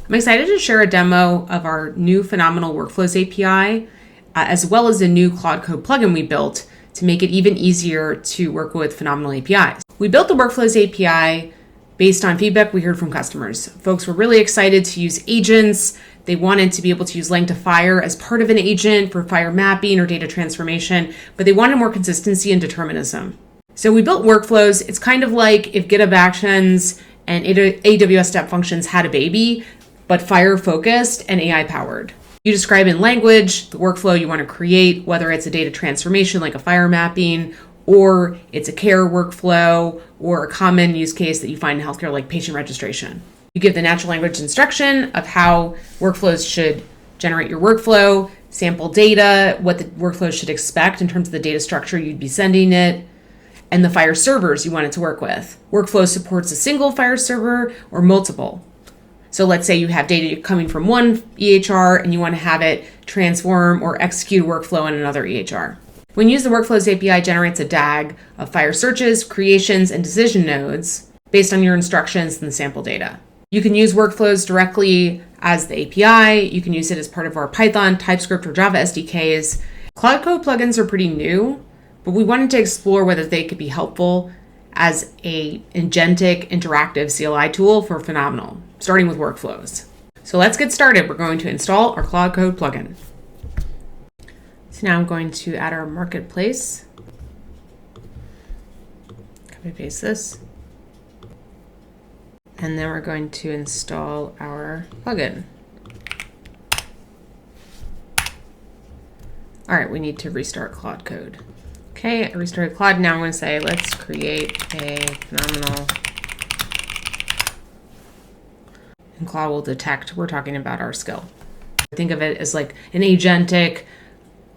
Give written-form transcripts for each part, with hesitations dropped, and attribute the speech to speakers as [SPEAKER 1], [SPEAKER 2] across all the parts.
[SPEAKER 1] I'm excited to share a demo of our new Phenoml Workflows API, as well as a new Claude Code plugin we built to make it even easier to work with Phenoml APIs. We built the Workflows API based on feedback we heard from customers. Folks were really excited to use agents. They wanted to be able to use LangTo Fire as part of an agent for fire mapping or data transformation, but they wanted more consistency and determinism. So we built workflows. It's kind of like if GitHub Actions and AWS Step Functions had a baby, but Fire focused and AI powered. You describe in language the workflow you want to create, whether it's a data transformation like a fire mapping, or it's a care workflow, or a common use case that you find in healthcare like patient registration. You give the natural language instruction of how workflows should generate your workflow, sample data, what the workflow should expect in terms of the data structure you'd be sending it, and the Fire servers you want it to work with. Workflow supports a single Fire server or multiple. So let's say you have data coming from one EHR and you want to have it transform or execute a workflow in another EHR. When you use the Workflows API, generates a DAG of Fire searches, creations, and decision nodes based on your instructions and the sample data. You can use workflows directly as the API. You can use it as part of our Python, TypeScript, or Java SDKs. Claude Code plugins are pretty new, but we wanted to explore whether they could be helpful as an agentic interactive CLI tool for Phenoml, starting with workflows. So let's get started. We're going to install our Claude Code plugin. So now I'm going to add our marketplace. Copy paste this. And then we're going to install our plugin. All right, we need to restart Claude Code. Okay, I restarted Claude. Now I'm going to say, let's create a Phenoml. And Claude will detect we're talking about our skill. Think of it as like an agentic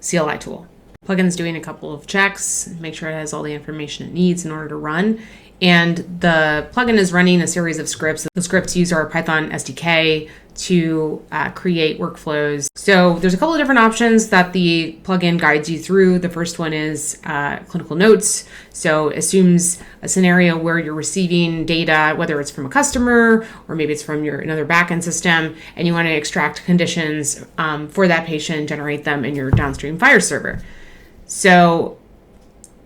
[SPEAKER 1] CLI tool. Plugin's doing a couple of checks, make sure it has all the information it needs in order to run. And the plugin is running a series of scripts. The scripts use our Python SDK to create workflows. So there's a couple of different options that the plugin guides you through. The first one is clinical notes. So assumes a scenario where you're receiving data, whether it's from a customer or maybe it's from another backend system, and you want to extract conditions for that patient, generate them in your downstream Fire server. So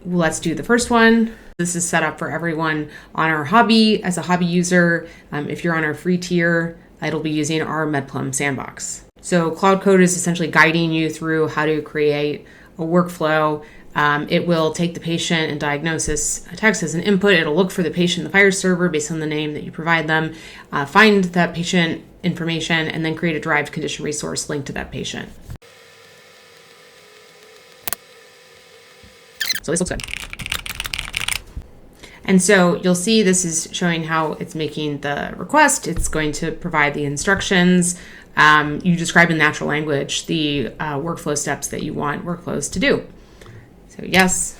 [SPEAKER 1] let's do the first one. This is set up for everyone on our hobby as a hobby user. If you're on our free tier, it'll be using our MedPlum sandbox. So Claude Code is essentially guiding you through how to create a workflow. It will take the patient and diagnosis text as an input. It'll look for the patient in the Fire server based on the name that you provide them, find that patient information, and then create a derived condition resource linked to that patient. So this looks good. And so you'll see this is showing how it's making the request. It's going to provide the instructions. You describe in natural language the workflow steps that you want workflows to do. So yes.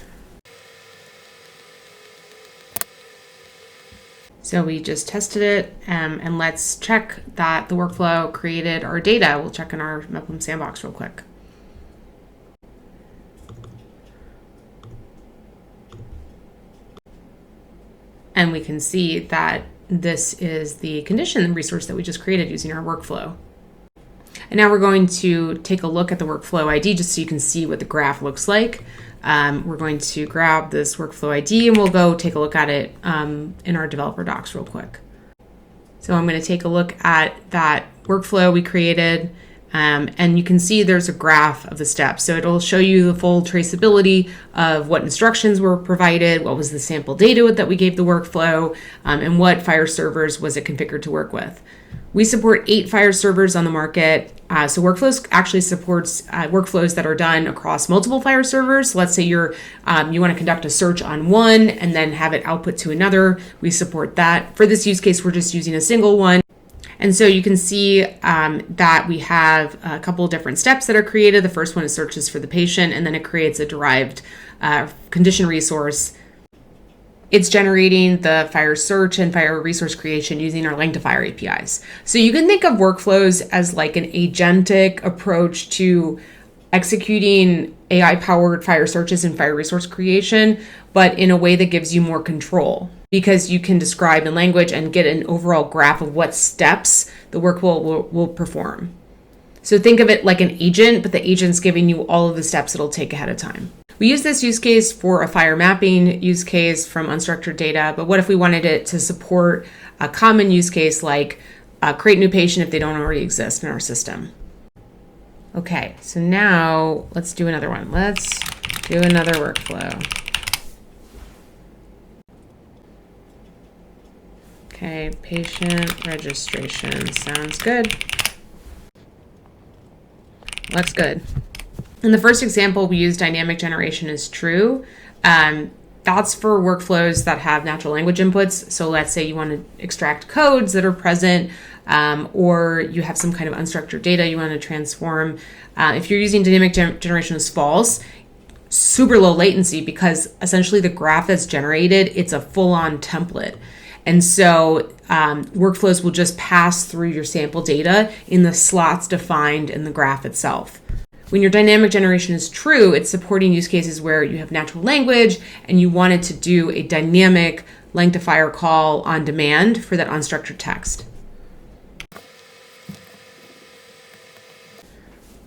[SPEAKER 1] So we just tested it, and let's check that the workflow created our data. We'll check in our MedPlum sandbox real quick. And we can see that this is the condition resource that we just created using our workflow. And now we're going to take a look at the workflow ID just so you can see what the graph looks like. We're going to grab this workflow ID and we'll go take a look at it in our developer docs real quick. So I'm going to take a look at that workflow we created. And you can see there's a graph of the steps. So it'll show you the full traceability of what instructions were provided, what was the sample data that we gave the workflow, and what Fire servers was it configured to work with. We support 8 Fire servers on the market. So Workflows actually supports workflows that are done across multiple Fire servers. Let's say you want to conduct a search on one and then have it output to another. We support that. For this use case, we're just using a single one. And so you can see that we have a couple of different steps that are created. The first one is searches for the patient, and then it creates a derived condition resource. It's generating the Fire search and Fire resource creation using our LangTo Fire APIs. So you can think of workflows as like an agentic approach to executing AI-powered fire searches and fire resource creation, but in a way that gives you more control, because you can describe in language and get an overall graph of what steps the workflow will perform. So think of it like an agent, but the agent's giving you all of the steps it'll take ahead of time. We use this use case for a fire mapping use case from unstructured data, but what if we wanted it to support a common use case like create new patient if they don't already exist in our system? Okay, so now let's do another one. Let's do another workflow. Okay, patient registration. Sounds good. Looks good. In the first example, we use dynamic generation as true. That's for workflows that have natural language inputs. So let's say you want to extract codes that are present, or you have some kind of unstructured data you want to transform. If you're using dynamic generation as false, super low latency, because essentially the graph that's generated, it's a full-on template. And so workflows will just pass through your sample data in the slots defined in the graph itself. When your dynamic generation is true, it's supporting use cases where you have natural language and you wanted to do a dynamic lengthifier call on demand for that unstructured text.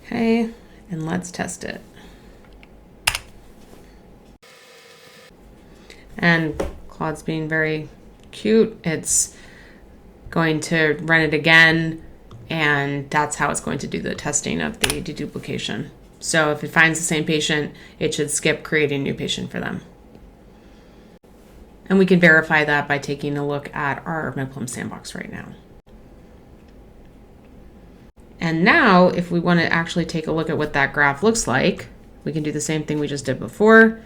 [SPEAKER 1] Okay, and let's test it. And Claude's being very cute. It's going to run it again, and that's how it's going to do the testing of the deduplication. So if it finds the same patient, it should skip creating a new patient for them. And we can verify that by taking a look at our MedPlum sandbox right now. And now, if we want to actually take a look at what that graph looks like, we can do the same thing we just did before.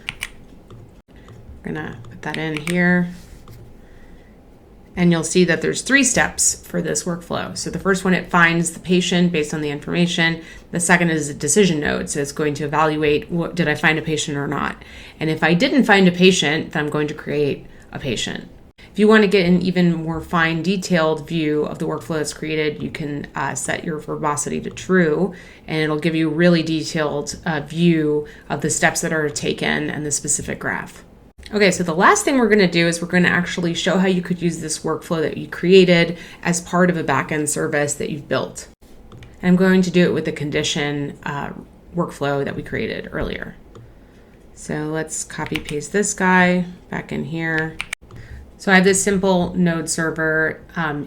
[SPEAKER 1] We're gonna put that in here. And you'll see that there's 3 steps for this workflow. So the first one, it finds the patient based on the information. The second is a decision node. So it's going to evaluate, did I find a patient or not? And if I didn't find a patient, then I'm going to create a patient. If you want to get an even more fine detailed view of the workflow that's created, you can set your verbosity to true, and it'll give you a really detailed view of the steps that are taken and the specific graph. Okay, so the last thing we're going to do is we're going to actually show how you could use this workflow that you created as part of a backend service that you've built. And I'm going to do it with the condition workflow that we created earlier. So let's copy paste this guy back in here. So I have this simple node server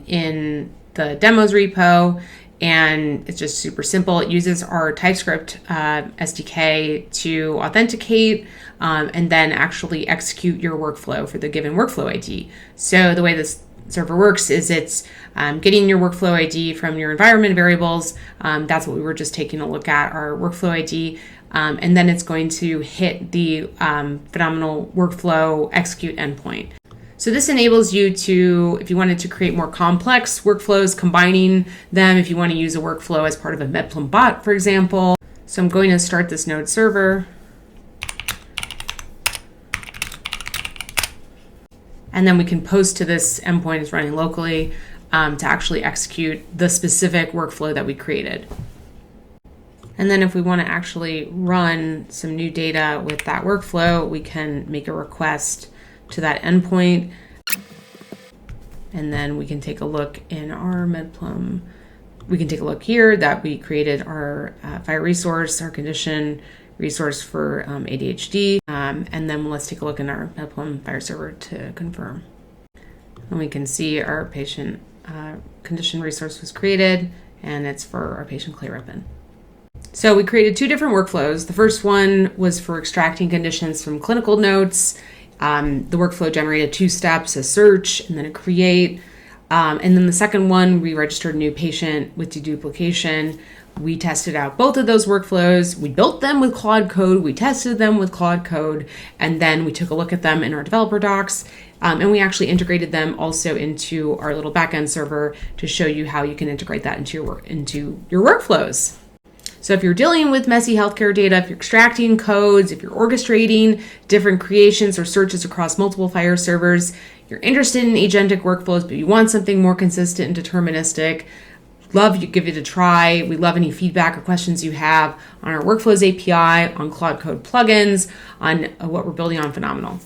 [SPEAKER 1] in the demos repo, and it's just super simple. It uses our TypeScript SDK to authenticate and then actually execute your workflow for the given workflow ID. So the way this server works is it's getting your workflow ID from your environment variables. That's what we were just taking a look at, our workflow ID. And then it's going to hit the Phenoml workflow execute endpoint. So this enables you to, if you wanted to create more complex workflows, combining them, if you want to use a workflow as part of a MedPlum bot, for example. So I'm going to start this node server. And then we can post to this endpoint is running locally to actually execute the specific workflow that we created. And then if we want to actually run some new data with that workflow, we can make a request to that endpoint. And then we can take a look in our MedPlum. We can take a look here that we created our fire resource, our condition resource for ADHD. And then let's take a look in our MedPlum fire server to confirm. And we can see our patient condition resource was created, and it's for our patient Clay Rippin. So we created 2 different workflows. The first one was for extracting conditions from clinical notes. The workflow generated 2 steps, a search and then a create. And then the second one, we registered a new patient with deduplication. We tested out both of those workflows. We built them with Claude Code. We tested them with Claude Code. And then we took a look at them in our developer docs. And we actually integrated them also into our little backend server to show you how you can integrate that into your workflows. So if you're dealing with messy healthcare data, if you're extracting codes, if you're orchestrating different creations or searches across multiple fire servers, you're interested in agentic workflows, but you want something more consistent and deterministic, Love to give it a try. We love any feedback or questions you have on our Workflows API, on Claude Code plugins, on what we're building on Phenoml.